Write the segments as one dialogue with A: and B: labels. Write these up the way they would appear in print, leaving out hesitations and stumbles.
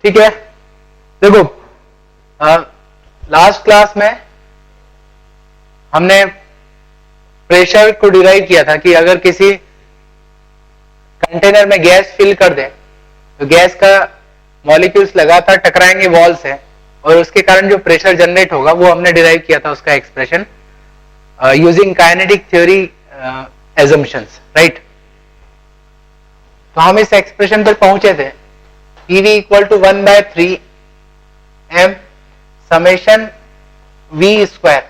A: ठीक है, देखो लास्ट क्लास में हमने प्रेशर को डिराइव किया था कि अगर किसी कंटेनर में गैस फिल कर दें तो गैस का मॉलिक्यूल्स लगातार टकराएंगे वॉल से और उसके कारण जो प्रेशर जनरेट होगा वो हमने डिराइव किया था उसका expression using kinetic theory assumptions, right. तो हम इस एक्सप्रेशन पर पहुंचे थे, PV equal to 1/3 m summation V square,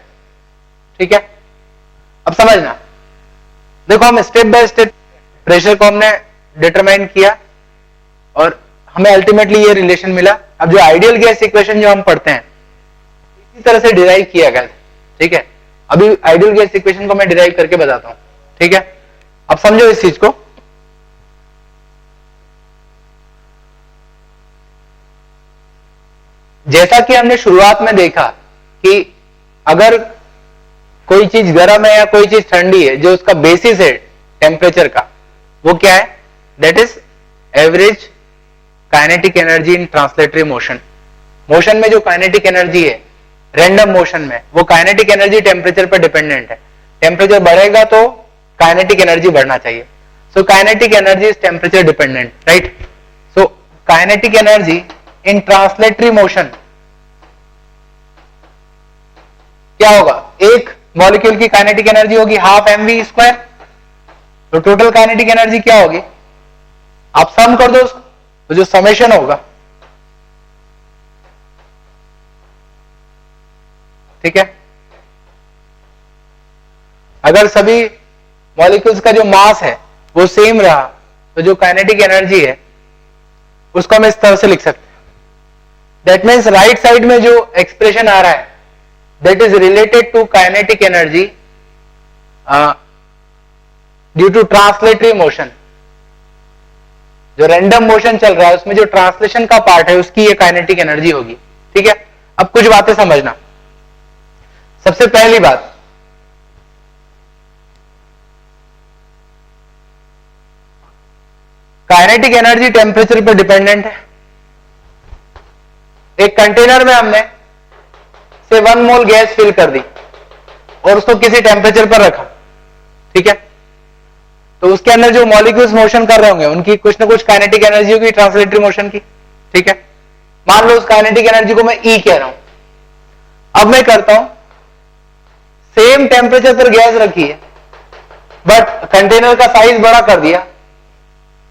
A: ठीक है। अब समझना, देखो हम स्टेप बाय स्टेप प्रेशर को हमने डिटरमाइन किया और हमें अल्टीमेटली ये रिलेशन मिला। अब जो आइडियल गैस इक्वेशन जो हम पढ़ते हैं इसी तरह से डिराइव किया गया, ठीक है। अभी आइडियल गैस इक्वेशन को मैं डिराइव करके बताता हूं, ठीक है। अब समझो इस चीज को, जैसा कि हमने शुरुआत में देखा कि अगर कोई चीज गर्म है या कोई चीज ठंडी है, जो उसका बेसिस है टेम्परेचर का, वो क्या है, that is average kinetic energy in translatory motion. Motion में जो काइनेटिक एनर्जी है रैंडम मोशन में, वो काइनेटिक एनर्जी टेम्परेचर पर डिपेंडेंट है। टेम्परेचर बढ़ेगा तो काइनेटिक एनर्जी बढ़ना चाहिए। So kinetic energy is temperature dependent, right. So kinetic energy in translatory motion क्या होगा, एक मॉलिक्यूल की काइनेटिक एनर्जी होगी हाफ mv स्क्वायर, तो टोटल काइनेटिक एनर्जी क्या होगी, आप सम कर दो उसको, तो जो समेशन होगा, ठीक है। अगर सभी मॉलिक्यूल्स का जो मास है वो सेम रहा तो जो काइनेटिक एनर्जी है उसको हम इस तरह से लिख सकते हैं, दैट मीन्स राइट साइड में जो एक्सप्रेशन आ रहा है that is related to kinetic energy due to translatory motion। जो रैंडम मोशन चल रहा है उसमें जो ट्रांसलेशन का पार्ट है उसकी ये काइनेटिक एनर्जी होगी, ठीक है। अब कुछ बातें समझना। सबसे पहली बात, काइनेटिक एनर्जी टेम्परेचर पर डिपेंडेंट है। एक कंटेनर में हमने से 1 मोल गैस फिल कर दी और उसको किसी टेम्परेचर पर रखा, ठीक है। तो उसके अंदर जो मॉलिक्यूल्स मोशन कर रहे होंगे उनकी कुछ ना कुछ काइनेटिक एनर्जी होगी ट्रांसलेटरी मोशन की, ठीक है। मान लो उस काइनेटिक एनर्जी को मैं E कह रहा हूं। अब मैं करता हूं, सेम टेम्परेचर पर गैस रखी है बट कंटेनर का साइज बड़ा कर दिया।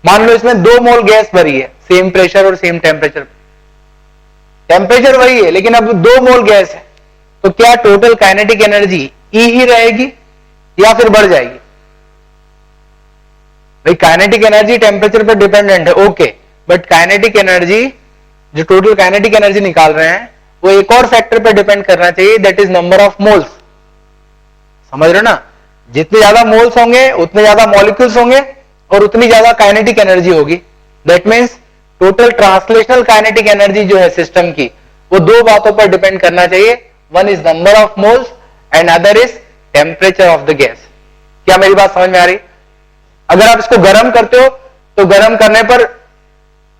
A: मान लो इसमें 2 मोल गैस भरी है, सेम प्रेशर और सेम टेम्परेचर, टेम्परेचर वही है लेकिन अब 2 मोल गैस है, तो क्या टोटल काइनेटिक एनर्जी E ही रहेगी या फिर बढ़ जाएगी? भाई काइनेटिक एनर्जी टेम्परेचर पर डिपेंडेंट है, ओके, बट काइनेटिक एनर्जी जो टोटल काइनेटिक एनर्जी निकाल रहे हैं वो एक और फैक्टर पर डिपेंड करना चाहिए, that is number of moles. समझ रहे हो ना, जितने ज्यादा मोल्स होंगे उतने ज्यादा मॉलिक्यूल्स होंगे और उतनी ज्यादा काइनेटिक एनर्जी होगी। That means total translational kinetic energy जो है सिस्टम की वो 2 बातों पर डिपेंड करना चाहिए, one is number of moles and other is temperature of the gas. क्या मेरी बात समझ में आ रही? अगर आप इसको गर्म करते हो तो गर्म करने पर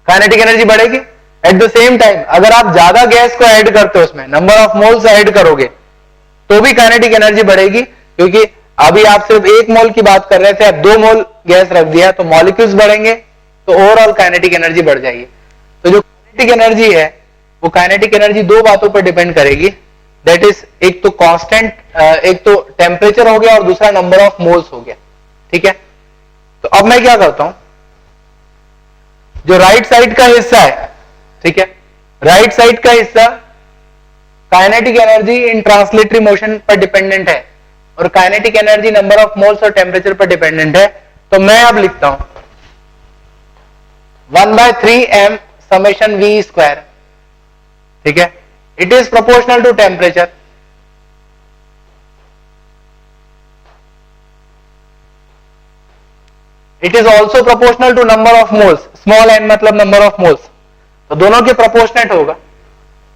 A: काइनेटिक एनर्जी बढ़ेगी। एट द सेम टाइम अगर आप ज्यादा गैस को ऐड करते हो, उसमें नंबर ऑफ मोल्स ऐड करोगे तो भी काइनेटिक एनर्जी बढ़ेगी, क्योंकि अभी आप सिर्फ 1 मोल की बात कर रहे थे, अब 2 मोल गैस रख दिया तो मॉलिक्यूल्स बढ़ेंगे तो ओवरऑल काइनेटिक एनर्जी बढ़ जाएगी। तो जो काइनेटिक एनर्जी है वो काइनेटिक एनर्जी 2 बातों पर डिपेंड करेगी, दैट इज एक तो कांस्टेंट, एक तो टेम्परेचर हो गया और दूसरा नंबर ऑफ मोल्स हो गया, ठीक है। तो अब मैं क्या करता हूं, जो राइट साइड का हिस्सा है, ठीक है, राइट साइड का हिस्सा kinetic energy in translatory motion पर डिपेंडेंट है और kinetic energy number of moles और टेम्परेचर पर डिपेंडेंट है। तो मैं अब लिखता हूं 1/3 m समेशन V स्क्वायर, ठीक है, it is proportional to temperature. It is also proportional to number of moles, small n मतलब नंबर ऑफ मोल्स, तो दोनों के प्रोपोर्शनेट होगा।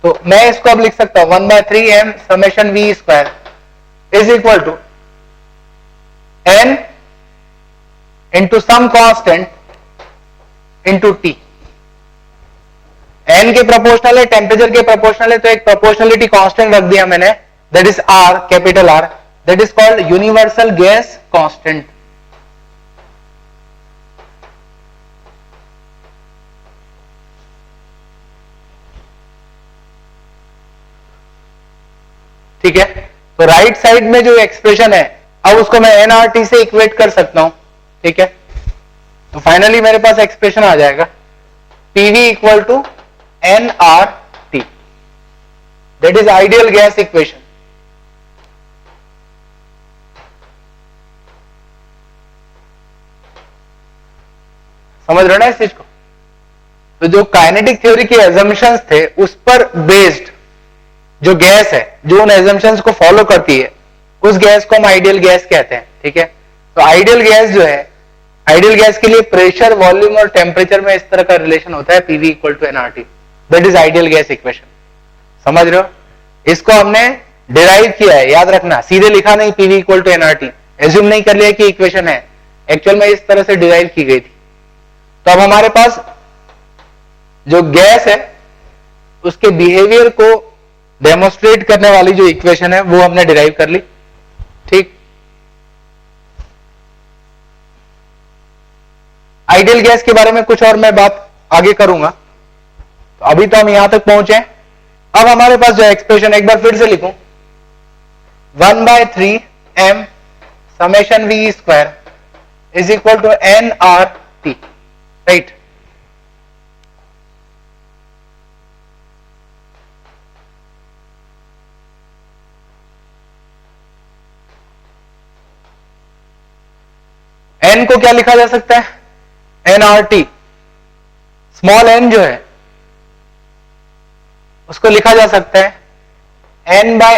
A: तो मैं इसको अब लिख सकता हूं 1/3 m summation V square is equal to n into some constant into t। n के प्रोपोर्शनल है, टेम्परेचर के प्रोपोर्शनल है, तो एक प्रोपोर्शनलिटी कांस्टेंट रख दिया मैंने, that is r, capital R, that is called universal gas constant. ठीक है, तो राइट साइड में जो एक्सप्रेशन है अब उसको मैं nRT से इक्वेट कर सकता हूं। ठीक है, तो फाइनली मेरे पास एक्सप्रेशन आ जाएगा PV equal to nRT, that is ideal gas equation. समझ रहे हो ना इस चीज को? तो जो काइनेटिक थ्योरी के एजम्पशंस थे उस पर बेस्ड जो गैस है, जो उन एजम्पशंस को फॉलो करती है, उस गैस को हम आइडियल गैस कहते हैं। ठीक है, तो आइडियल गैस जो है, आइडियल गैस के लिए प्रेशर, वॉल्यूम और टेम्परेचर में इस तरह का रिलेशन होता है, PV equal to nRT, that is ideal gas equation. समझ रहे हो? इसको हमने डिराइव किया है, याद रखना, सीधे लिखा नहीं PV equal to nRT, assume नहीं कर लिया कि इक्वेशन है, एक्चुअल में इस तरह से डिराइव की गई थी। तो अब हमारे पास जो गैस है उसके बिहेवियर को डेमोस्ट्रेट करने वाली जो इक्वेशन है वो हमने डिराइव कर ली। ठीक, आइडियल गैस के बारे में कुछ और मैं बात आगे करूंगा, तो अभी तो हम यहां तक पहुंचे। अब हमारे पास जो एक्सप्रेशन, एक बार फिर से लिखूं, 1/3m summation V square is equal to nRT, right. n को क्या लिखा जा सकता है? nRT। स्मॉल n जो है उसको लिखा जा सकता है n/Na।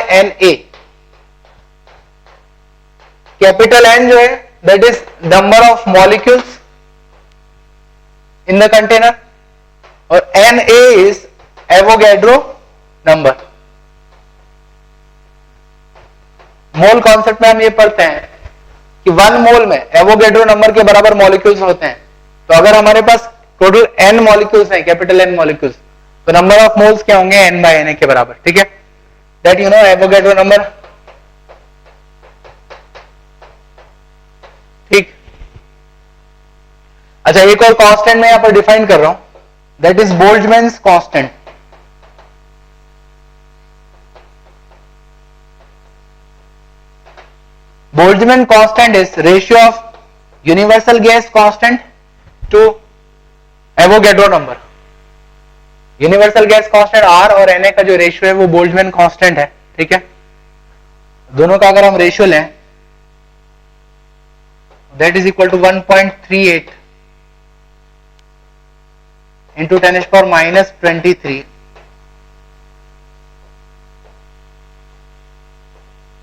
A: कैपिटल N जो है that is number of molecules in the container, और Na is Avogadro number. Mole concept में हम ये पढ़ते हैं कि 1 मोल में एवोगैड्रो नंबर के बराबर मॉलिक्यूल्स होते हैं। तो अगर हमारे पास टोटल n मॉलिक्यूल्स हैं, कैपिटल N मॉलिक्यूल्स, तो नंबर ऑफ मोल्स क्या होंगे? n/Na के बराबर। ठीक है, that you know Avogadro number. ठीक, अच्छा, एक और कांस्टेंट मैं यहां पर डिफाइन कर रहा हूं, that is Boltzmann's constant. Boltzmann constant is ratio of universal gas constant to Avogadro number। Universal gas constant R और Na का जो रेशियो है वो बोल्ट्जमैन कांस्टेंट है। ठीक है, दोनों का अगर हम रेशियो लें, that is equal to 1.38 into 10⁻⁻23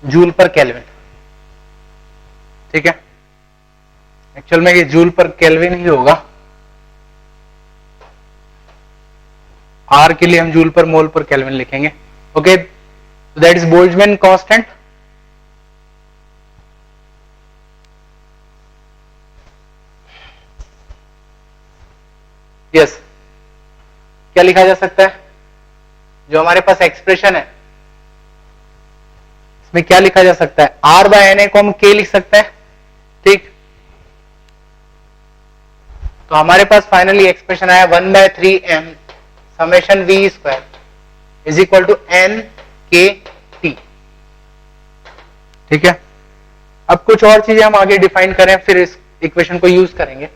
A: joule पर केल्विन। ठीक है, एक्चुअल में ये जूल पर केल्विन ही होगा, आर के लिए हम जूल पर मोल पर केल्विन लिखेंगे। Okay, that is Boltzmann constant. Yes, क्या लिखा जा सकता है? जो हमारे पास एक्सप्रेशन है इसमें क्या लिखा जा सकता है? R/Na को हम K लिख सकते हैं। ठीक, तो हमारे पास फाइनली एक्सप्रेशन आया 1/3m summation V square is equal to NKT। ठीक है, अब कुछ और चीजें हम आगे डिफाइन करें, फिर इस इक्वेशन को यूज करेंगे।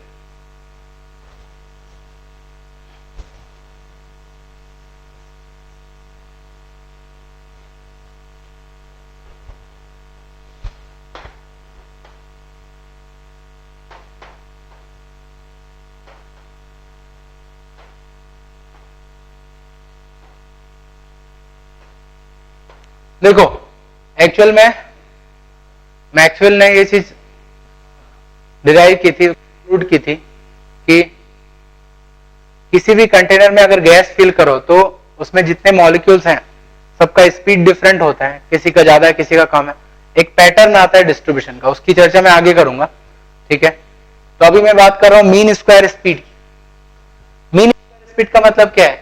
A: देखो, एक्चुअल में मैक्सवेल ने ये चीज डिराइव की थी, प्रूव की थी कि किसी भी कंटेनर में अगर गैस फिल करो तो उसमें जितने मॉलिक्यूल्स हैं सबका स्पीड डिफरेंट होता है, किसी का ज्यादा है किसी का कम है, एक पैटर्न आता है डिस्ट्रीब्यूशन का, उसकी चर्चा मैं आगे करूंगा। ठीक है, तो अभी मैं बात कर रहा हूं मीन स्क्वायर स्पीड की। मीन स्क्वायर स्पीड का मतलब क्या है?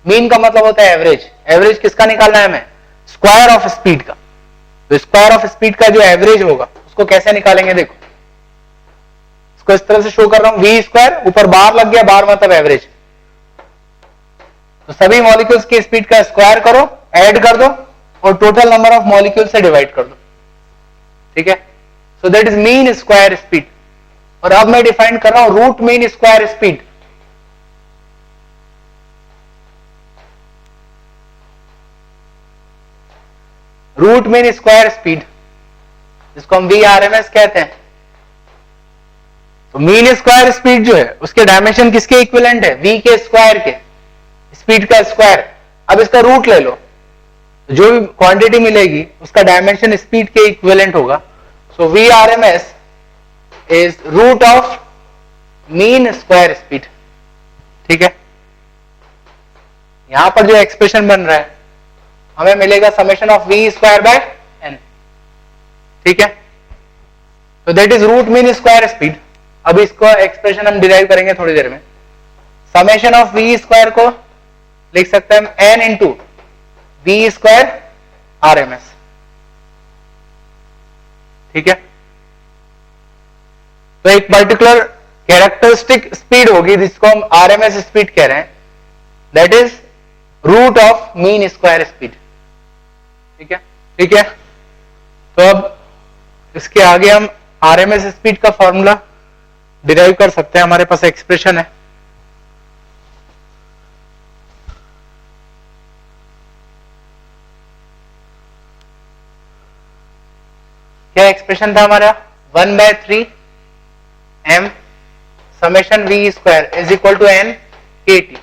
A: मीन का मतलब होता है एवरेज। एवरेज किसका निकालना है हमें? स्क्वायर ऑफ स्पीड का। तो स्क्वायर ऑफ स्पीड का जो एवरेज होगा उसको कैसे निकालेंगे? देखो इसको इस तरह से शो कर रहा हूं, वी स्क्वायर, ऊपर बार लग गया, बार मतलब एवरेज। तो सभी मॉलिक्यूल्स की स्पीड का स्क्वायर करो, ऐड कर दो और टोटल नंबर ऑफ मॉलिक्यूल से डिवाइड कर दो। ठीक है, so that is mean square speed. और अब मैं डिफाइन कर रहा हूं root mean square speed. Root mean square speed जिसको हम VRMS कहते हैं। तो मीन स्क्वायर स्पीड जो है उसके डायमेंशन किसके इक्विवेलेंट है? V के स्क्वायर के, स्पीड का स्क्वायर। अब इसका रूट ले लो, जो भी क्वांटिटी मिलेगी उसका डायमेंशन स्पीड के इक्विवेलेंट होगा। So VRMS is root of mean square speed. ठीक है, यहां पर जो एक्सप्रेशन बन रहा है हमें मिलेगा summation of V square by N। ठीक है, तो that is root mean square speed. अब इसको एक्सप्रेशन हम डिराइव करेंगे थोड़ी देर में। समेशन ऑफ V स्क्वायर को लिख सकते हैं हम N into V square RMS। ठीक है, तो एक पर्टिकुलर कैरेक्टरिस्टिक स्पीड होगी जिसको हम RMS स्पीड कह रहे हैं, that is root of mean square speed. ठीक है, ठीक है, तो अब इसके आगे हम RMS स्पीड का फॉर्मूला डिराइव कर सकते हैं। हमारे पास एक्सप्रेशन है, क्या एक्सप्रेशन था हमारा? 1/3 m summation V square is equal to N KT।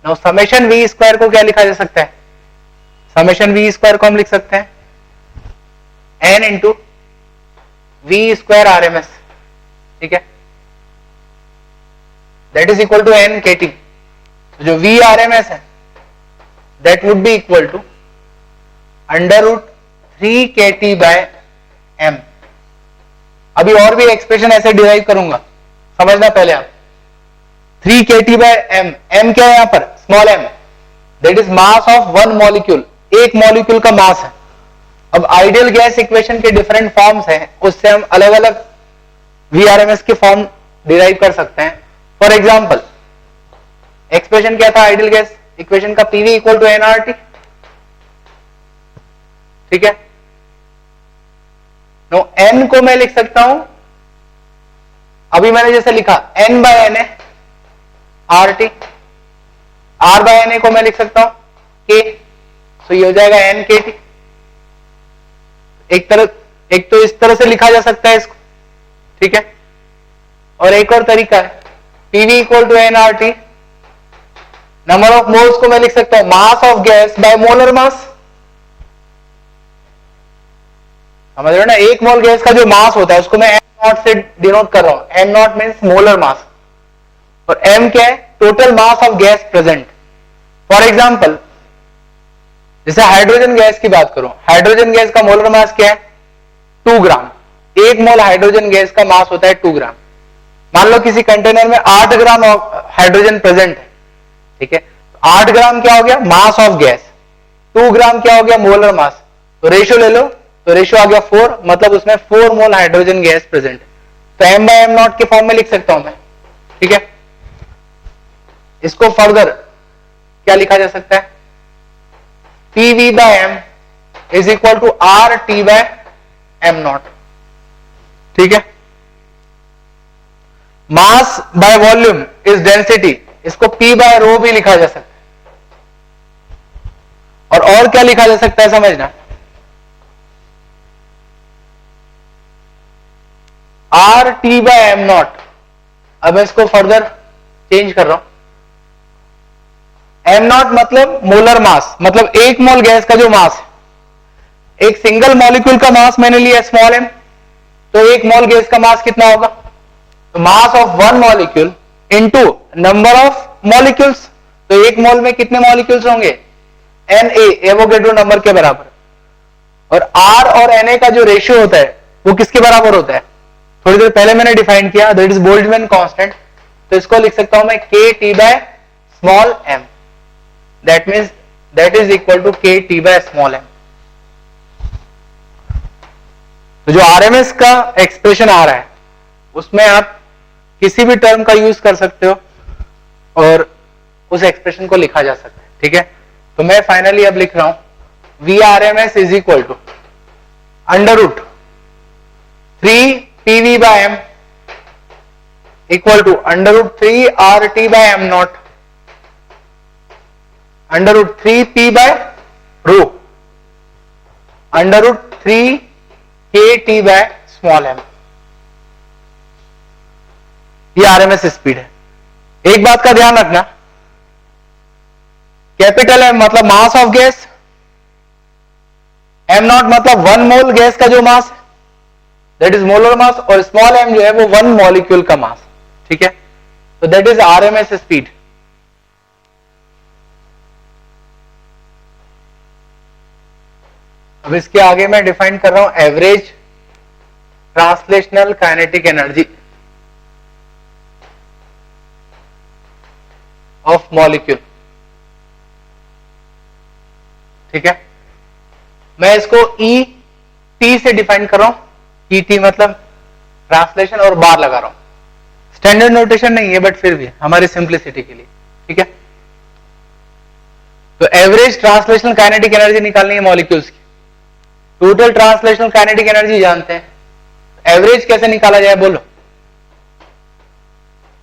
A: Now summation V square को क्या लिखा जा सकता है? समेशन V स्क्वायर को हम लिख सकते हैं N into V square RMS। ठीक है, that is equal to N KT। जो V RMS है that would be equal to under root 3 KT by M। अभी और भी एक्सप्रेशन ऐसे डिराइव करूंगा, समझना पहले आप। 3 KT बाय M, M क्या है यहां पर? Small m, that is mass of one molecule. एक मॉलिक्यूल का मास है। अब आइडियल गैस इक्वेशन के डिफरेंट फॉर्म्स हैं, उससे हम अलग अलग VRMS के फॉर्म डिराइव कर सकते हैं। फॉर एग्जाम्पल एक्सप्रेशन क्या था आइडियल गैस इक्वेशन का? PV equal to nRT। ठीक है, नो N को मैं लिख सकता हूं, अभी मैंने जैसे लिखा N by NA RT। R by NA को मैं लिख सकता हूं K, तो ये हो जाएगा N KT। एक तो इस तरह से लिखा जा सकता है इसको। ठीक है, और एक और तरीका है PV equal to nRT। Number of moles को मैं लिख सकता हूं mass of gas by molar mass. समझ रहे हो ना? एक मोल गैस का जो मास होता है उसको मैं m नॉट से डिनोट कर रहा हूं। m not means molar mass और m क्या है? Total mass of gas present. For example जैसे हाइड्रोजन गैस की बात करूं, हाइड्रोजन गैस का मोलर मास क्या है? 2 ग्राम। एक मोल हाइड्रोजन गैस का मास होता है 2 ग्राम। मान लो किसी कंटेनर में 8 ग्राम हाइड्रोजन प्रेजेंट है। ठीक है, 8 ग्राम क्या हो गया? मास ऑफ गैस। 2 ग्राम क्या हो गया? Molar mass. तो रेशियो ले लो, तो रेशियो आ गया 4, मतलब उसमें 4 मोल हाइड्रोजन गैस प्रेजेंट है। तो m बाय m नॉट के फॉर्म में लिख सकता हूं मैं। ठीक है, इसको फर्दर क्या लिखा जा सकता है? PV बाय m is equal to RT by m not. ठीक है, mass by volume is density, इसको P बाय रो भी लिखा जा सकता है। और क्या लिखा जा सकता है समझना, RT बाय m नॉट। अब मैं इसको फर्दर चेंज कर रहा हूं। m नॉट मतलब मोलर मास, मतलब एक मोल गैस का जो मास है। एक सिंगल मॉलिक्यूल का मास मैंने लिया स्मॉल m, तो एक मोल गैस का मास कितना होगा? तो mass of one molecule into number of molecules. तो एक मोल में कितने मॉलिक्यूल्स होंगे? Na, एवोगैड्रो नंबर के बराबर। और R और Na का जो रेशियो होता है वो किसके बराबर होता है? थोड़ी देर पहले मैंने डिफाइन किया, दैट इज बोल्ट्जमैन कांस्टेंट। तो इसको लिख सकता हूं मैं k T by small m, that means that is equal to k T by small m. तो जो आरएमएस का एक्सप्रेशन आ रहा है उसमें आप किसी भी टर्म का यूज कर सकते हो और उस एक्सप्रेशन को लिखा जा सकता है, ठीक है। तो मैं फाइनली अब लिख रहा हूं V R M S is equal to under root 3 PV by M equal to under root 3 R T by M not under root 3 P by rho under root 3 k T by small m. ये RMS speed है। एक बात का ध्यान रखना, capital M मतलब mass of gas, M not मतलब 1 mole gas का जो मास दैट इज मोलर मास, और स्मॉल एम जो है वो 1 मॉलिक्यूल का मास, ठीक है। तो दैट इज आरएमएस स्पीड। अब इसके आगे मैं डिफाइन कर रहा हूं average translational kinetic energy of molecule, ठीक है। मैं इसको ई टी से डिफाइन कर रहा हूं, ई टी मतलब ट्रांसलेशन और बार लगा रहा हूं। स्टैंडर्ड नोटेशन नहीं है बट फिर भी हमारी सिंप्लिसिटी के लिए, ठीक है। तो एवरेज ट्रांसलेशनल काइनेटिक एनर्जी निकालनी है मॉलिक्यूल्स की। टोटल ट्रांसलेशनल काइनेटिक एनर्जी जानते हैं, एवरेज कैसे निकाला जाए बोलो।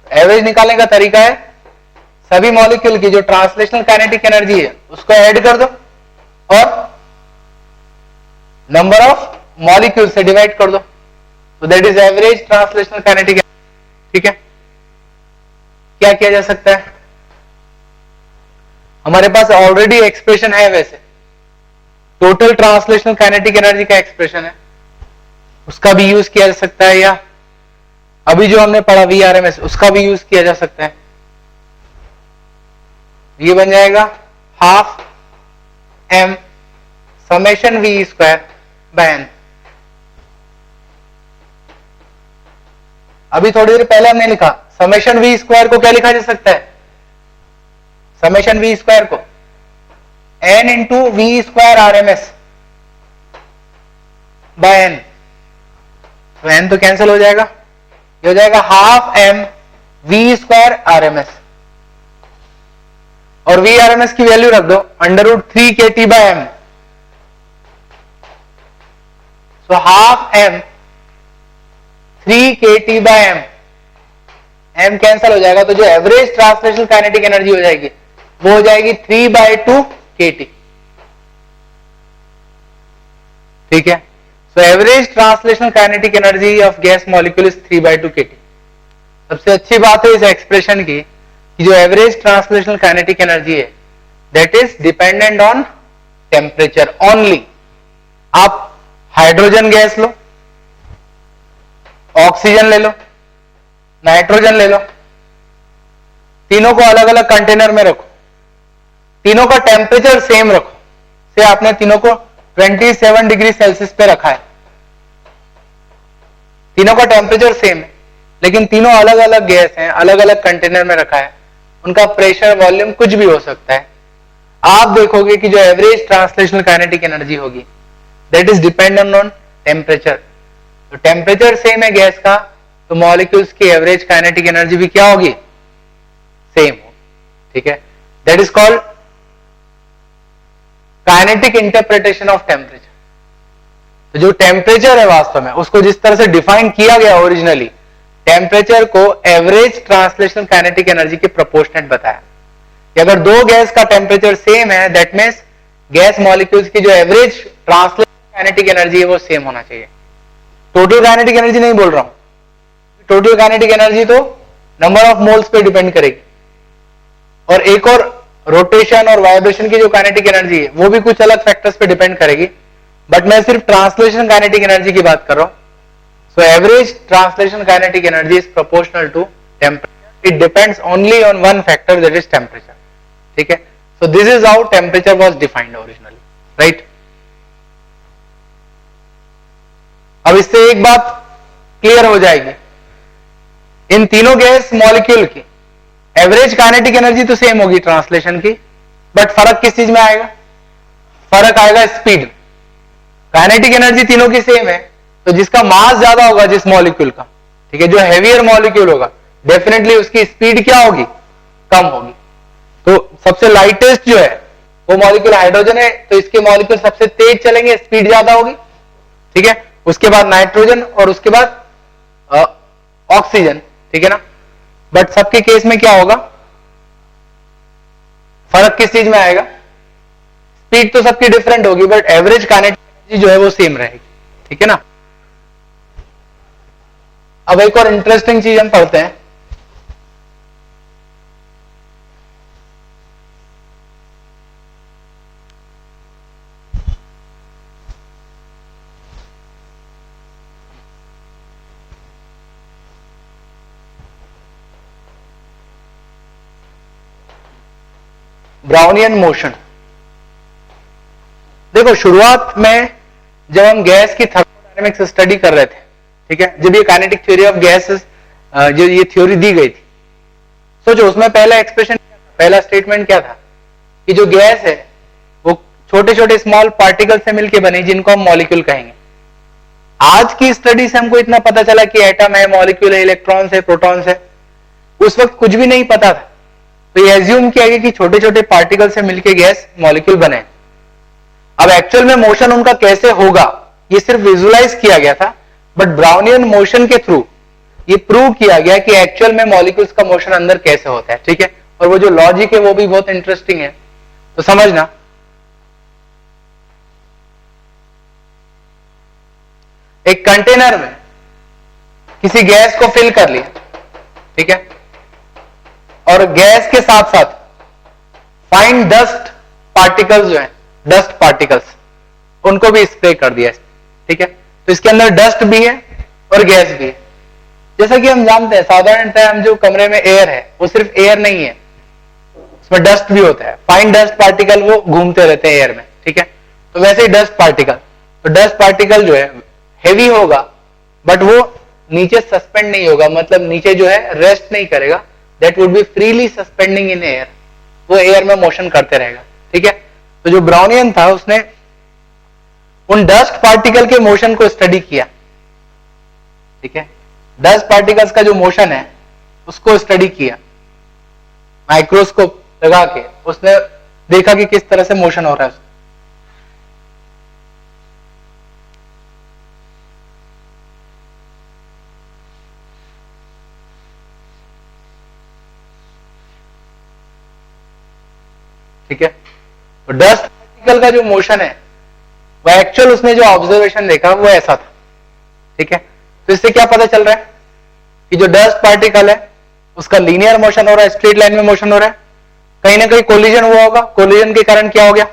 A: एवरेज निकालने का तरीका है सभी मॉलिक्यूल की जो ट्रांसलेशनल काइनेटिक एनर्जी है उसको ऐड कर दो और नंबर ऑफ मॉलिक्यूल से डिवाइड कर दो, तो that is average translational kinetic energy, ठीक है। क्या किया जा सकता है, हमारे पास ऑलरेडी एक्सप्रेशन है, वैसे टोटल ट्रांसलेशनल काइनेटिक एनर्जी का एक्सप्रेशन है, उसका भी यूज किया जा सकता है, या अभी जो हमने पढ़ा वीआरएमएस उसका भी यूज किया जा सकता है। ये बन जाएगा half m summation V square by N. अभी थोड़ी देर पहले हमने लिखा समेशन वी स्क्वायर को क्या लिखा जा सकता है, समेशन वी स्क्वायर को N into V square R M S by N. तो एन तो कैंसिल हो जाएगा, ये हो जाएगा half m V square R M S, और वी आर एम एस की वैल्यू रख दो under root 3 k T by m. So half m 3 k T by m, m cancel हो जाएगा, तो जो एवरेज ट्रांसलेशनल काइनेटिक एनर्जी हो जाएगी वो हो जाएगी 3/2 के टी, ठीक है। So average translational kinetic energy of gas molecule is 3/2 के टी। सबसे अच्छी बात है इस एक्सप्रेशन की कि जो एवरेज ट्रांसलेशनल काइनेटिक एनर्जी है that is dependent on temperature only. आप हाइड्रोजन गैस लो, ऑक्सीजन ले लो, नाइट्रोजन ले लो, तीनों को अलग अलग कंटेनर में रखो, तीनों का टेम्परेचर सेम रखो, से आपने तीनों को 27 डिग्री सेल्सियस पे रखा है, तीनों का टेम्परेचर सेम है, लेकिन तीनों अलग अलग गैस हैं, अलग अलग कंटेनर में रखा है, उनका प्रेशर वॉल्यूम कुछ भी हो सकता है। आप देखोगे कि जो एवरेज ट्रांसलेशनल काइनेटिक एनर्जी होगी that is dependent on temperature. तो टेम्परेचर सेम है गैस का, तो मॉलिक्यूल्स की एवरेज काइनेटिक एनर्जी भी क्या होगी, सेम हो, ठीक है। That is called kinetic interpretation of temperature. तो जो टेम्परेचर है वास्तव में उसको जिस तरह से डिफाइन किया गया ओरिजिनली, टेम्परेचर को एवरेज ट्रांसलेशनल काइनेटिक एनर्जी के प्रोपोर्शनेट बताया कि अगर दो गैस का टेम्परेचर सेम है दैट मींस गैस मॉलिक्यूल्स की जो एवरेज ट्रांसलेशनल काइनेटिक एनर्जी है वो सेम होना चाहिए। टोटल काइनेटिक एनर्जी नहीं बोल रहा हूं, टोटल काइनेटिक एनर्जी तो नंबर ऑफ मोल्स पे डिपेंड करेगी, और एक और रोटेशन और वाइब्रेशन की जो काइनेटिक एनर्जी है वो भी कुछ अलग फैक्टर्स पे डिपेंड करेगी, बट मैं सिर्फ ट्रांसलेशन काइनेटिक एनर्जी की बात कर रहा हूं। So average translation kinetic energy is proportional to temperature, it depends only on one factor that is temperature, ठीक है। So this is how temperature was defined originally, right. अब इससे एक बात क्लियर हो जाएगी इन तीनों गैस मॉलिक्यूल की एवरेज काइनेटिक एनर्जी तो सेम होगी ट्रांसलेशन की, बट फर्क किस चीज में आएगा? फर्क आएगा स्पीड। काइनेटिक एनर्जी तीनों की सेम है, तो जिसका मास ज्यादा होगा जिस मॉलिक्यूल का, ठीक है, जो हैवियर मॉलिक्यूल होगा, डेफिनेटली उसकी स्पीड क्या होगी? कम होगी। तो सबसे लाइटेस्ट जो है वो मॉलिक्यूल हाइड्रोजन है, तो इसके मॉलिक्यूल सबसे तेज चलेंगे, स्पीड ज्यादा होगी, ठीक है। उसके बाद नाइट्रोजन और उसके बाद ऑक्सीजन, ठीक है ना। बट सबके केस में क्या होगा? फर्क किस चीज में आएगा? स्पीड तो सबकी डिफरेंट होगी, बट एवरेज काइनेटिक एनर्जी जो है वो सेम रहेगी, ठीक है ना। अब एक और इंटरेस्टिंग चीज हम पढ़ते हैं। Brownian motion. देखो, शुरुआत में जब हम गैस की थर्मोडायनेमिक्स स्टडी कर रहे थे, ठीक है, जब ये काइनेटिक थ्योरी ऑफ गैसेस जो ये थ्योरी दी गई थी, सोचो उसमें पहला एक्सप्रेशन, पहला स्टेटमेंट क्या था कि जो गैस है वो छोटे छोटे स्मॉल पार्टिकल से मिलकर बनी, जिनको हम मॉलिक्यूल कहेंगे। आज की स्टडी से हमको इतना पता चला कि एटम है, मॉलिक्यूल है, इलेक्ट्रॉन्स है, प्रोटॉन्स है। उस वक्त कुछ भी नहीं पता था, तो ये एज्यूम किया गया कि छोटे छोटे पार्टिकल से मिलकर गैस मॉलिक्यूल बने। अब एक्चुअल में मोशन उनका कैसे होगा ये सिर्फ विजुलाइज किया गया था, बट ब्राउनियन मोशन के थ्रू ये प्रूव किया गया कि एक्चुअल में मॉलिक्यूल्स का मोशन अंदर कैसे होता है, ठीक है। और वो जो लॉजिक है वो भी बहुत इंटरेस्टिंग है, तो समझना। एक कंटेनर में किसी गैस को फिल कर लिया, ठीक है, और गैस के साथ साथ फाइन डस्ट पार्टिकल्स जो है, डस्ट पार्टिकल्स, उनको भी स्प्रे कर दिया, ठीक है। तो इसके अंदर डस्ट भी है और गैस भी है। जैसा कि हम जानते हैं साधारणतः हम जो कमरे में एयर है वो सिर्फ एयर नहीं है, उसमें डस्ट भी होता है, फाइन डस्ट पार्टिकल वो घूमते रहते हैं एयर में, ठीक है। तो वैसे ही डस्ट पार्टिकल, तो डस्ट पार्टिकल जो है हेवी होगा, बट वो नीचे सस्पेंड नहीं होगा, मतलब नीचे जो है रेस्ट नहीं करेगा, that would B freely suspending in air, वो एयर में मोशन करते रहेगा, ठीक है। तो जो ब्राउनियन था उसने उन डस्ट पार्टिकल के मोशन को स्टडी किया, ठीक है। डस्ट पार्टिकल्स का जो मोशन है उसको स्टडी किया, माइक्रोस्कोप लगा के उसने देखा कि किस तरह से मोशन हो रहा है। ठीक है, तो डस्ट पार्टिकल का जो मोशन है वो एक्चुअल उसने जो ऑब्जर्वेशन देखा वो ऐसा था, ठीक है। तो इससे क्या पता चल रहा है कि जो डस्ट पार्टिकल है उसका लीनियर मोशन हो रहा है, स्ट्रेट लाइन में मोशन हो रहा है। कहीं ना कहीं कोलिजन हुआ होगा, कोलिजन के कारण क्या हो गया,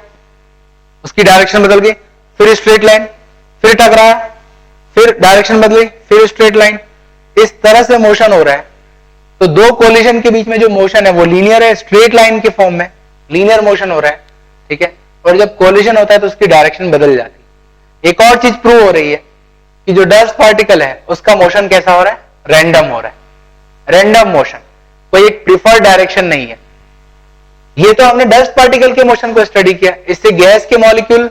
A: उसकी डायरेक्शन बदल गई, फिर स्ट्रेट लाइन, फिर टकराया, फिर डायरेक्शन बदली, फिर स्ट्रेट लाइन, इस तरह से मोशन हो रहा है। तो दो कोलिजन के बीच में जो मोशन है वो लीनियर है, स्ट्रेट लाइन के फॉर्म में लीनियर मोशन हो रहा है, ठीक है। और जब कोलिजन होता है तो उसकी डायरेक्शन बदल जाती है। एक और चीज प्रूव हो रही है कि जो डस्ट पार्टिकल है उसका मोशन कैसा हो रहा है, रैंडम हो रहा है, रैंडम मोशन, कोई एक प्रिफर्ड डायरेक्शन नहीं है। ये तो हमने डस्ट पार्टिकल के मोशन को स्टडी किया, इससे गैस के मॉलिक्यूल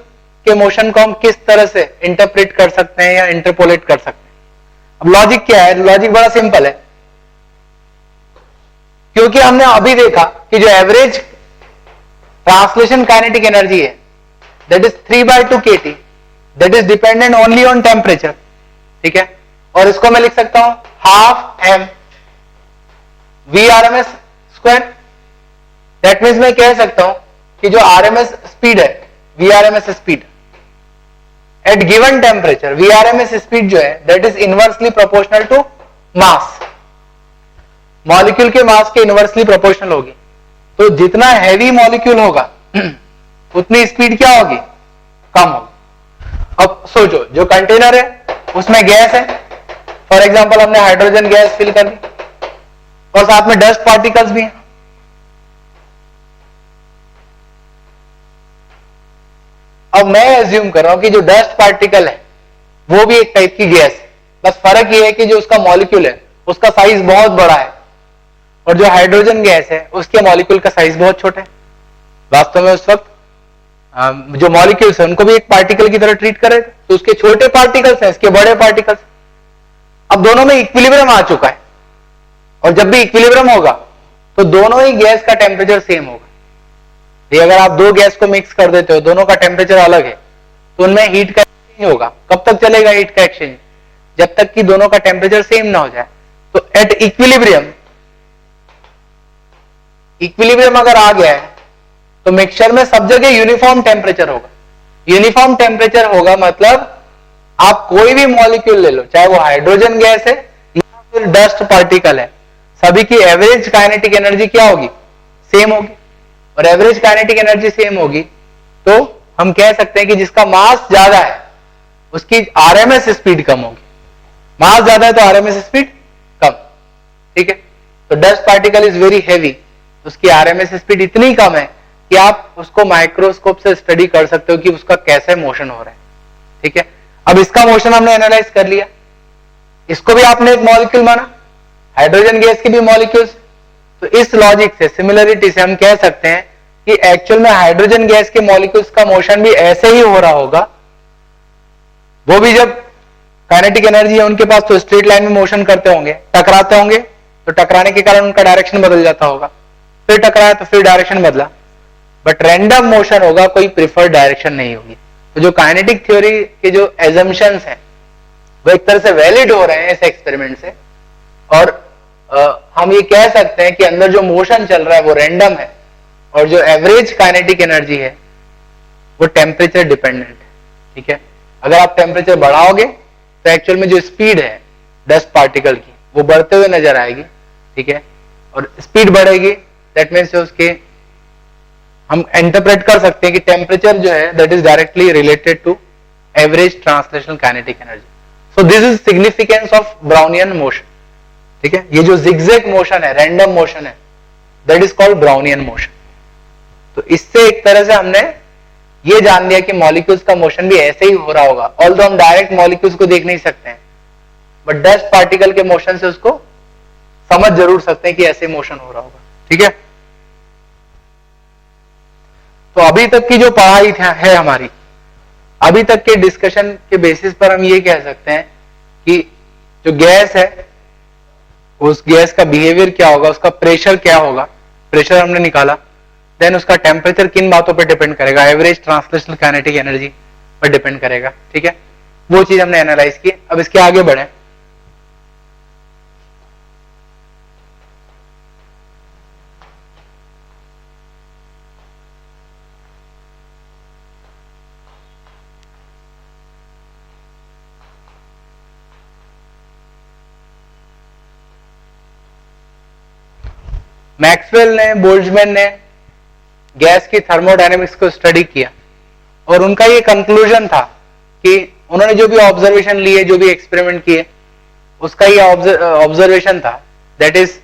A: के मोशन को हम किस तरह से इंटरप्रेट कर सकते हैं या इंटरपोलेट कर सकते हैं। अब लॉजिक क्या है, लॉजिक बड़ा सिंपल है, क्योंकि हमने अभी देखा कि जो एवरेज ट्रांसलेशन काइनेटिक एनर्जी है that is 3/2 kT, that is dependent only on temperature, ठीक है। और इसको मैं लिख सकता हूं half m VRMS square. That means मैं कह सकता हूं कि जो RMS स्पीड है, VRMS speed at given temperature, VRMS speed जो है that is inversely proportional to mass, molecule के मास के इनवर्सली प्रोपोर्शनल होगी। तो जितना हैवी मॉलिक्यूल होगा उतनी स्पीड क्या होगी, कम होगी। अब सोचो जो कंटेनर है उसमें गैस है, फॉर एग्जांपल हमने हाइड्रोजन गैस फिल कर दी और साथ में डस्ट पार्टिकल्स भी हैं। अब मैं एज्यूम कर रहा हूं कि जो डस्ट पार्टिकल है वो भी एक टाइप की गैस है, बस फर्क ये है कि जो उसका मॉलिक्यूल है उसका साइज बहुत बड़ा है, और जो हाइड्रोजन गैस है उसके मॉलिक्यूल का साइज बहुत छोटा है। वास्तव में उस वक्त जो मॉलिक्यूल्स है उनको भी एक पार्टिकल की तरह ट्रीट करे, तो उसके छोटे पार्टिकल्स हैं, इसके बड़े पार्टिकल्स। अब दोनों में इक्विलिब्रियम आ चुका है, और जब भी इक्विलिब्रियम होगा तो दोनों ही गैस का टेम्परेचर सेम होगा। ये अगर आप दो गैस को मिक्स कर देते हो, दोनों का टेम्परेचर अलग है, तो उनमें हीट का एक्सचेंज होगा। कब तक चलेगा हीट का एक्सचेंज? जब तक कि दोनों का टेम्परेचर सेम ना हो जाए। तो एट इक्विलिब्रियम, इक्विलिब्रियम अगर आ गया है तो मिक्सचर में सब जगह यूनिफॉर्म टेम्परेचर होगा। यूनिफॉर्म टेम्परेचर होगा मतलब आप कोई भी मॉलिक्यूल ले लो, चाहे वो हाइड्रोजन गैस है या फिर डस्ट पार्टिकल है, सभी की एवरेज काइनेटिक एनर्जी क्या होगी? सेम होगी। और एवरेज काइनेटिक एनर्जी सेम होगी तो हम कह सकते हैं कि जिसका मास ज्यादा है उसकी आरएमएस स्पीड कम होगी। मास ज्यादा है तो आरएमएस स्पीड कम, ठीक है। तो dust particle is very heavy, उसकी आरएमएस स्पीड इतनी कम है कि आप उसको माइक्रोस्कोप से स्टडी कर सकते हो कि उसका कैसे मोशन हो रहा है, ठीक है। अब इसका मोशन हमने एनालाइज कर लिया, इसको भी आपने एक मॉलिक्यूल माना, हाइड्रोजन गैस के भी मॉलिक्यूल्स। तो इस लॉजिक से, सिमिलरिटी से हम कह सकते हैं कि एक्चुअल में हाइड्रोजन गैस के मॉलिक्यूल्स का मोशन भी ऐसे ही हो रहा होगा। वो भी जब काइनेटिक एनर्जी है उनके पास तो स्ट्रेट लाइन में मोशन करते होंगे, टकराते होंगे तो टकराने के कारण उनका डायरेक्शन बदल जाता होगा, फिर टकराया तो फिर डायरेक्शन बदला, बट रैंडम मोशन होगा, कोई प्रिफर्ड डायरेक्शन नहीं होगी। तो जो काइनेटिक थ्योरी के जो एजम्पशंस हैं वो एक तरह से वैलिड हो रहे हैं इस एक्सपेरिमेंट से, और हम ये कह सकते हैं कि अंदर जो मोशन चल रहा है वो रैंडम है, और जो एवरेज काइनेटिक एनर्जी है वो टेम्परेचर डिपेंडेंट है, ठीक है। अगर आप टेम्परेचर बढ़ाओगे तो एक्चुअल में जो स्पीड है डस्ट पार्टिकल की वो बढ़ते हुए नजर आएगी, ठीक है। और स्पीड बढ़ेगी दैट मीन्स उसके हम इंटरप्रेट कर सकते हैं कि टेम्परेचर जो है that is directly related to average translational kinetic energy. So this is significance of Brownian motion, ठीक है। ये जो जिगजैग मोशन है, रैंडम मोशन है, that is called Brownian motion. तो इससे एक तरह से हमने ये जान लिया कि मॉलिक्यूल्स का मोशन भी ऐसे ही हो रहा होगा, ऑल्दो हम डायरेक्ट मॉलिक्यूल्स को देख नहीं सकते हैं, बट डस्ट पार्टिकल के मोशन से उसको समझ जरूर सकते हैं कि ऐसे मोशन हो रहा होगा, ठीक है। तो अभी तक की जो पढ़ाई है हमारी, अभी तक के डिस्कशन के बेसिस पर हम ये कह सकते हैं कि जो गैस है उस गैस का बिहेवियर क्या होगा, उसका प्रेशर क्या होगा, प्रेशर हमने निकाला, देन उसका टेम्परेचर किन बातों पर डिपेंड करेगा, एवरेज ट्रांसलेशनल काइनेटिक एनर्जी पर डिपेंड करेगा, ठीक है। वो चीज हमने एनालाइज की। अब इसके आगे बढ़े। मैक्सवेल ने, बोल्ट्जमैन ने गैस की थर्मोडायनेमिक्स को स्टडी किया, और उनका ये कंक्लूजन था कि उन्होंने जो भी ऑब्जर्वेशन लिए, जो भी एक्सपेरिमेंट किए, उसका ये ऑब्जर्वेशन था दैट इज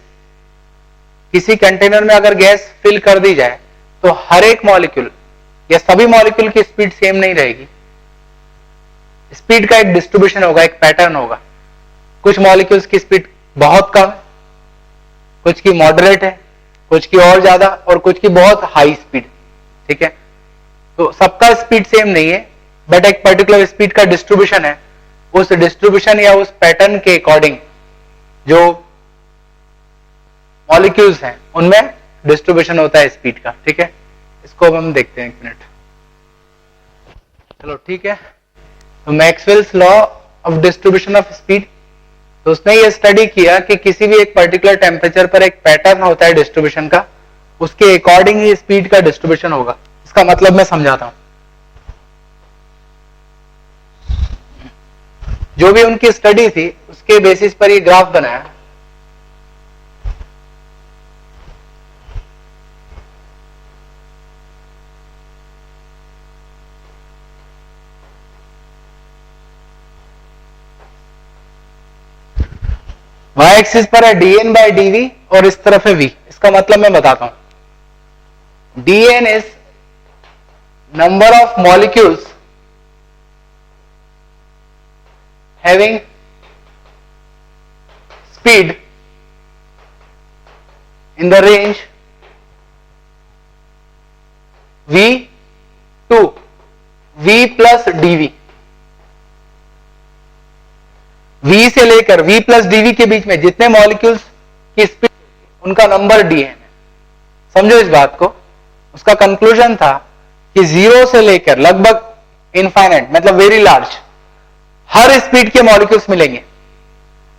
A: किसी कंटेनर में अगर गैस फिल कर दी जाए तो हर एक मॉलिक्यूल या सभी मॉलिक्यूल की स्पीड सेम नहीं रहेगी। स्पीड का एक डिस्ट्रीब्यूशन होगा, एक पैटर्न होगा। कुछ मॉलिक्यूल्स की स्पीड बहुत कम है, कुछ की मॉडरेट है, कुछ की और ज्यादा, और कुछ की बहुत हाई स्पीड, ठीक है। तो सबका स्पीड सेम नहीं है, बट एक पर्टिकुलर स्पीड का डिस्ट्रीब्यूशन है। उस डिस्ट्रीब्यूशन या उस पैटर्न के अकॉर्डिंग जो मॉलिक्यूल्स हैं उनमें डिस्ट्रीब्यूशन होता है स्पीड का, ठीक है। इसको हम देखते हैं, एक मिनट। चलो ठीक है। तो Maxwell's law of distribution of speed, तो उसने ये स्टडी किया कि किसी भी एक पर्टिकुलर टेम्परेचर पर एक पैटर्न होता है डिस्ट्रीब्यूशन का, उसके अकॉर्डिंग ही स्पीड का डिस्ट्रीब्यूशन होगा। इसका मतलब मैं समझाता हूं। जो भी उनकी स्टडी थी उसके बेसिस पर ये ग्राफ बनाया। y एक्सिस पर है dn बाई dv और इस तरफ है v। इसका मतलब मैं बताता हूं। dn is number of molecules speed in the range v to v plus dv, v से लेकर v plus dv के बीच में जितने मॉलिक्यूल्स की स्पीड उनका नंबर dn है। समझो इस बात को। उसका कंक्लूजन था कि 0 से लेकर लगभग इनफाइनाइट मतलब वेरी लार्ज हर स्पीड के मॉलिक्यूल्स मिलेंगे।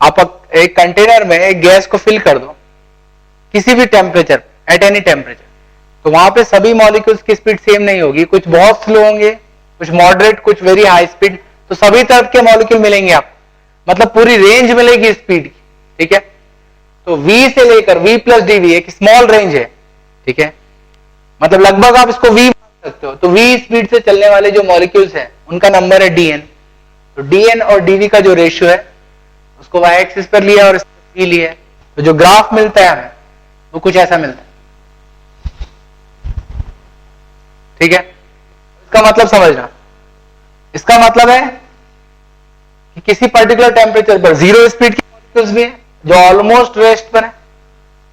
A: आप एक कंटेनर में एक गैस को फिल कर दो किसी भी टेम्परेचर, एट एनी टेम्परेचर, तो वहां पे सभी मॉलिक्यूल्स की स्पीड सेम नहीं होगी। कुछ बहुत स्लो होंगे, कुछ मॉडरेट, कुछ वेरी हाई स्पीड, तो सभी तरह के मॉलिक्यूल मिलेंगे आपको, मतलब पूरी रेंज मिलेगी स्पीड की। ठीक है, तो v से लेकर v प्लस dv एक स्मॉल रेंज है। ठीक है, मतलब लगभग आप इसको v मान सकते हो। तो v स्पीड से चलने वाले जो मॉलिक्यूल्स हैं उनका नंबर है dn। तो dn और dv का जो रेशियो है उसको y एक्सिस पर लिया और इस पर v लिया, तो जो ग्राफ मिलता है हमें वो कुछ ऐसा मिलता है। ठीक है, इसका मतलब समझना, इसका मतलब है कि किसी पर्टिकुलर टेम्परेचर पर 0 स्पीड के मॉलिक्यूल्स भी हैं जो ऑलमोस्ट रेस्ट पर है,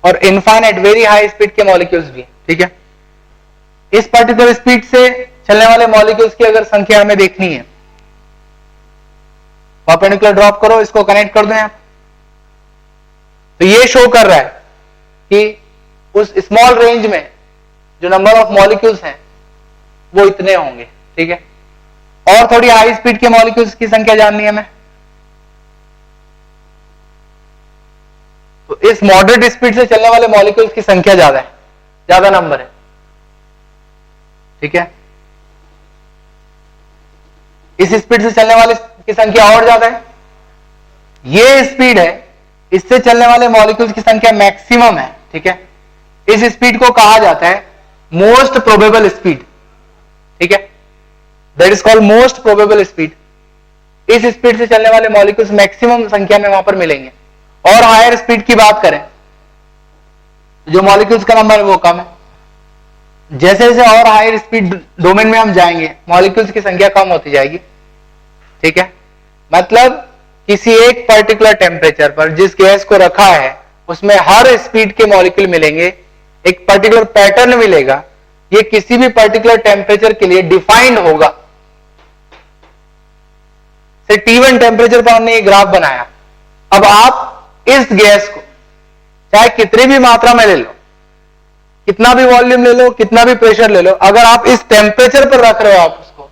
A: और इनफाइनाइट वेरी हाई स्पीड के मॉलिक्यूल्स भी हैं। ठीक है, इस पर्टिकुलर स्पीड से चलने वाले मॉलिक्यूल्स की अगर संख्या हमें देखनी है, परपेंडिकुलर ड्रॉप करो, इसको कनेक्ट कर दो यहां, तो ये शो कर रहा है कि उस स्मॉल रेंज में जो नंबर ऑफ मॉलिक्यूल्स हैं वो इतने होंगे। ठीक है, और थोड़ी हाई स्पीड के मॉलिक्यूल्स की संख्या जाननी है हमें, तो इस मॉडरेट स्पीड से चलने वाले मॉलिक्यूल्स की संख्या ज्यादा है, ज्यादा नंबर है। ठीक है, इस स्पीड से चलने वाले की संख्या और ज्यादा है। ये स्पीड है, इससे चलने वाले मॉलिक्यूल्स की संख्या मैक्सिमम है। ठीक है, इस स्पीड को कहा जाता है मोस्ट प्रोबेबल स्पीड। ठीक है, that is called most probable speed. इस स्पीड से चलने वाले मॉलिक्यूल्स मैक्सिमम संख्या में वहां पर मिलेंगे। और हायर स्पीड की बात करें, जो मॉलिक्यूल्स का नंबर है वो कम है। जैसे जैसे और हायर स्पीड डोमेन में हम जाएंगे, मॉलिक्यूल्स की संख्या कम होती जाएगी। ठीक है, मतलब किसी एक पर्टिकुलर टेम्परेचर पर जिस गैस को रखा है उसमें हर स्पीड के मॉलिक्यूल मिलेंगे, एक पर्टिकुलर पैटर्न मिलेगा। ये किसी भी पर्टिकुलर टेम्परेचर के लिए डिफाइंड होगा। से T1 टेम्परेचर पर हमने ये ग्राफ बनाया। अब आप इस गैस को चाहे कितनी भी मात्रा में ले लो, कितना भी वॉल्यूम ले लो, कितना भी प्रेशर ले लो, अगर आप इस टेम्परेचर पर रख रहे हो आप उसको,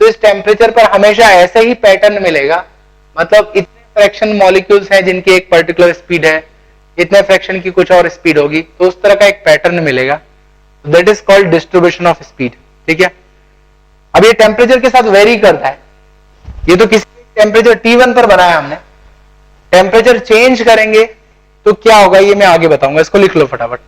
A: तो इस टेम्परेचर पर हमेशा ऐसे ही पैटर्न मिलेगा। मतलब इतने फ्रैक्शन मॉलिक्यूल्स हैं जिनकी एक पर्टिकुलर स्पीड है, इतने फ्रैक्शन की कुछ और स्पीड होगी, तो उस तरह का एक पैटर्न मिलेगा। That is called distribution of speed. ठीक है, अब ये टेम्परेचर के साथ वेरी करता है। ये तो किसी टेम्परेचर T1 पर बनाया हमने, टेम्परेचर चेंज करेंगे तो क्या होगा ये मैं आगे बताऊंगा। इसको लिख लो फटाफट।